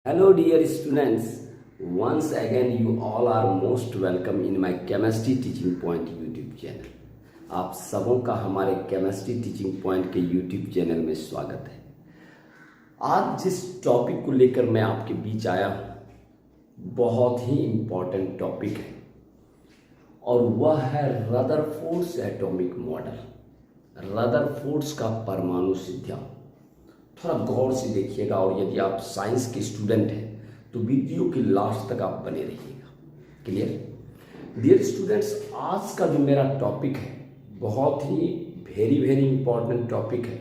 Hello dear students, once again you all are most welcome in my chemistry teaching point YouTube channel. आप सबों का हमारे chemistry teaching point के YouTube channel में स्वागत है। आज जिस टॉपिक को लेकर मैं आपके बीच आया हूँ बहुत ही इम्पोर्टेंट टॉपिक है और वह है रदरफोर्ड्स एटॉमिक मॉडल, रदरफोर्ड्स का परमाणु सिद्धांत। थोड़ा गौर से देखिएगा और यदि आप साइंस के स्टूडेंट हैं तो वीडियो के लास्ट तक आप बने रहिएगा। क्लियर डियर स्टूडेंट्स, आज का जो मेरा टॉपिक है बहुत ही वेरी इंपॉर्टेंट टॉपिक है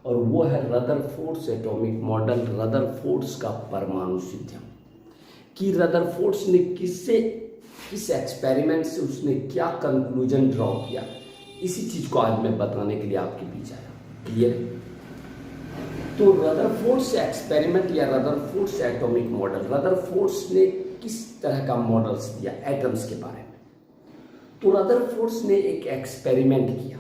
और वो है रदरफोर्ड्स एटॉमिक मॉडल, रदरफोर्ड्स का परमाणु सिद्धांत। कि रदरफोर्ड्स ने किस एक्सपेरिमेंट से उसने क्या कंक्लूजन ड्रॉ किया, इसी चीज को आज मैं बताने के लिए आपके बीच आया। क्लियर? तो रदरफोर्ड्स एक्सपेरिमेंट या रदरफोर्ड्स एटॉमिक मॉडल, रदरफोर्ड्स ने किस तरह का मॉडल्स दिया एटम्स के बारे में। तो रदरफोर्ड्स ने एक एक्सपेरिमेंट किया।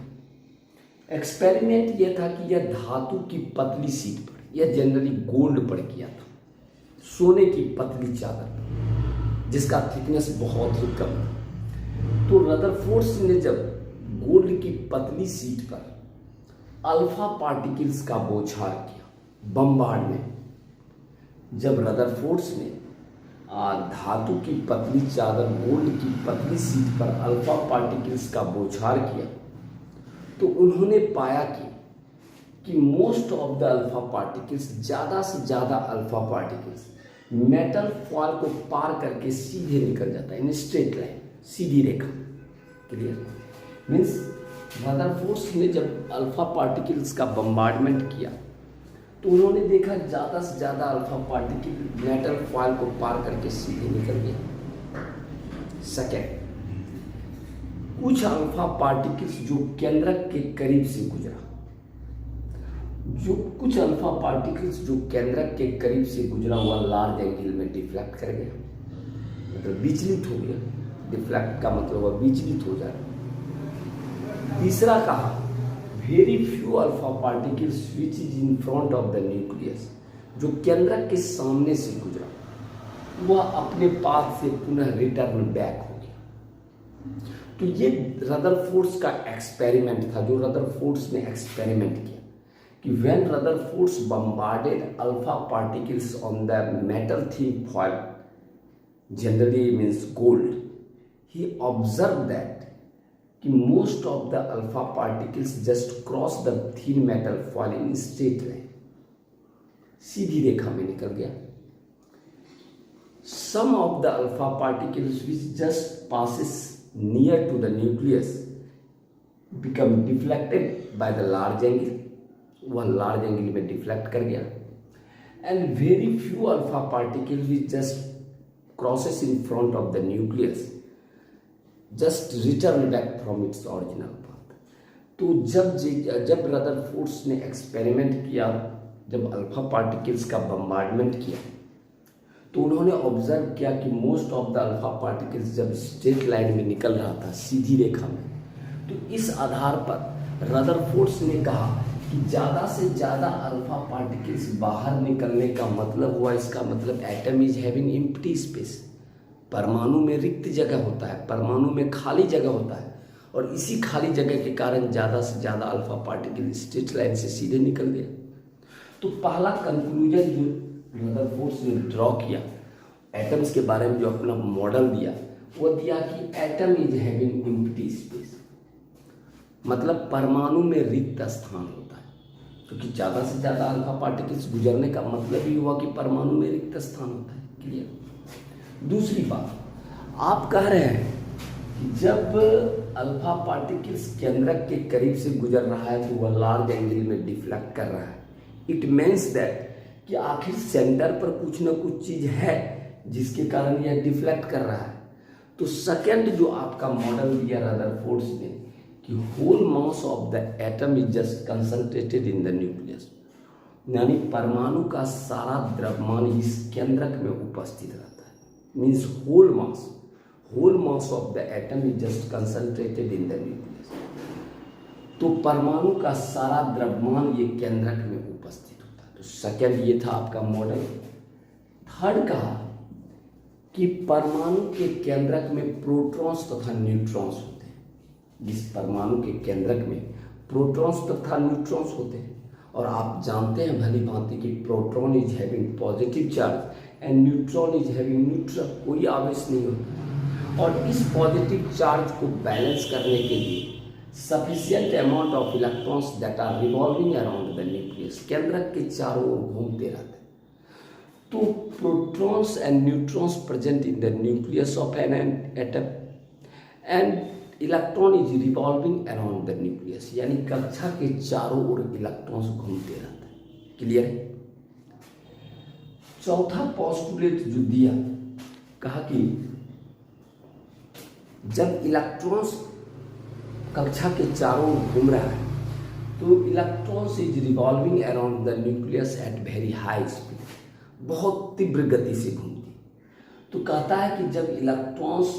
एक्सपेरिमेंट यह था कि यह धातु की पतली शीट पर, यह जनरली गोल्ड पर किया था, सोने की पतली चादर जिसका थिकनेस बहुत ही कम था। तो रदरफोर्ड्स ने जब गोल्ड की पतली शीट पर अल्फा पार्टिकल्स का बौछार किया, बम्बार्डमेंट, जब रदरफोर्ड्स ने धातु की पतली चादर गोल्ड की पतली शीट पर अल्फा पार्टिकल्स का बौछार किया तो उन्होंने पाया कि most of the alpha particles, ज़्यादा से ज़्यादा अल्फा पार्टिकल्स मेटल फॉयल को पार करके सीधे निकल जाता है इन स्ट्रेट लाइन, सीधी रेखा। क्लियर? मीन्स रदरफोर्ड्स ने जब अल्फा पार्टिकल्स का बम्बार्डमेंट किया तो उन्होंने देखा ज़्यादा से ज़्यादा अल्फा पार्टिकल मेटल फॉयल को पार करके सीधे निकल गया। सेकेंड, कुछ अल्फा पार्टिकल्स जो केंद्रक के करीब से गुजरा, कुछ अल्फा पार्टिकल्स जो केंद्रक के करीब से गुजरा हुआ लार्ज एंगल में डिफ्लेक्ट कर गया, मतलब विचलित हो गया। डिफ्लेक्ट का मतलब हुआ विचलित हो जाना। तीसरा कहा very few alpha particles which is in front of the nucleus, जो केंद्रक के सामने से गुजरा वह अपने पाथ से पुनः रिटर्न बैक हो गया। तो ये रदरफोर्ड्स का एक्सपेरिमेंट था, जो रदरफोर्ड्स ने एक्सपेरिमेंट किया कि when Rutherford's bombarded alpha particles on the metal thin foil, generally means gold, he observe that कि most of the alpha particles just cross the thin metal foil in straight line, सीधी रेखा में निकल गया। Some of the alpha particles which just passes near to the nucleus become deflected by the large angle, वह large angle में deflect कर गया। And very few alpha particles which just crosses in front of the nucleus just return back from its original path. तो जब Rutherford's ने experiment किया, जब alpha particles का बम्बार्डमेंट किया तो उन्होंने ऑब्जर्व किया कि most of the alpha particles जब स्ट्रेट लाइन में निकल रहा था, सीधी रेखा में, तो इस आधार पर रदरफोर्ड्स ने कहा कि ज़्यादा से ज़्यादा अल्फा पार्टिकल्स बाहर निकलने का मतलब हुआ, इसका मतलब atom is having empty space, परमाणु में रिक्त जगह होता है, परमाणु में खाली जगह होता है और इसी खाली जगह के कारण ज़्यादा से ज़्यादा अल्फा पार्टिकल स्ट्रेट लाइन से सीधे निकल गया। तो पहला कंक्लूजन जो रदरफोर्ड्स ने ड्रॉ किया एटम्स के बारे में, जो अपना मॉडल दिया, वो दिया कि atom is having empty space, मतलब परमाणु में रिक्त स्थान होता है, क्योंकि ज़्यादा से ज़्यादा अल्फा पार्टिकल्स गुजरने का मतलब ही हुआ कि परमाणु में रिक्त स्थान होता है। क्लियर? दूसरी बात, आप कह रहे हैं कि जब अल्फा पार्टिकल्स केंद्रक के करीब से गुजर रहा है तो वह लार्ज एंगल में डिफ्लेक्ट कर रहा है। इट मीन्स दैट कि आखिर सेंटर पर कुछ ना कुछ चीज है जिसके कारण यह डिफ्लेक्ट कर रहा है। तो सेकंड जो आपका मॉडल दिया रदरफोर्ड्स ने कि whole mass of the atom is just concentrated in the nucleus, यानी परमाणु का सारा द्रव्यमान इस केंद्रक में उपस्थित रहता है। Means whole mass of the atom is just concentrated in the nucleus. तो परमाणु का सारा द्रव्यमान ये केंद्रक में उपस्थित होता है। तो सेकंड ये था आपका मॉडल। थर्ड कहा कि परमाणु के केंद्रक में प्रोटॉन्स तथा न्यूट्रॉन्स होते हैं। जिस परमाणु के केंद्रक में प्रोटॉन्स तथा न्यूट्रॉन्स होते हैं, और आप जानते हैं भली भांति कि proton is having positive charge and neutron is having neutral, कोई आवेश नहीं होता। और इस पॉजिटिव चार्ज को बैलेंस करने के लिए sufficient amount of electrons that are revolving around the nucleus, केंद्रक के चारों ओर घूमते रहते हैं। तो protons and neutrons present in the nucleus of an atom and electron is revolving around the nucleus, यानी कक्षा के चारों ओर इलेक्ट्रॉन्स घूमते रहते हैं। क्लियर है? चौथा पोस्टुलेट जो दिया, कहा कि जब इलेक्ट्रॉन्स कक्षा के चारों ओर घूम रहा है तो electrons is revolving around the nucleus at very high speed, बहुत तीव्र गति से घूमती। तो कहता है कि जब इलेक्ट्रॉन्स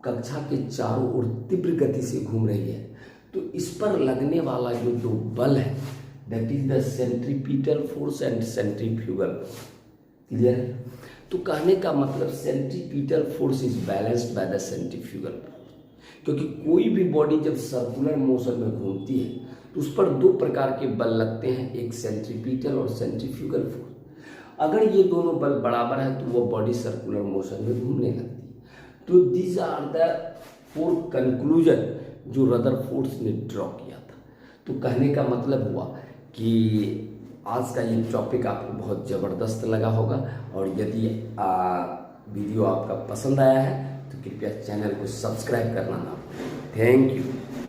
कक्षा के चारों ओर तीव्र गति से घूम रही है तो इस पर लगने वाला जो दो बल है, that is the centripetal force and centrifugal force. Clear है? तो कहने का मतलब centripetal force is balanced by the centrifugal force, क्योंकि कोई भी बॉडी जब सर्कुलर मोशन में घूमती है तो उस पर दो प्रकार के बल लगते हैं, एक सेंट्रीपिटल और सेंट्रीफ्यूगल फोर्स। अगर ये दोनों बल बराबर है तो वो बॉडी सर्कुलर मोशन में घूमने लगती है। तो दीज आर द 4 कंक्लूजन जो रदरफोर्ड ने ड्रॉ किया था। तो कहने का मतलब हुआ कि आज का ये टॉपिक आपको बहुत ज़बरदस्त लगा होगा, और यदि वीडियो आपका पसंद आया है तो कृपया चैनल को सब्सक्राइब करना ना भूलें। Thank you.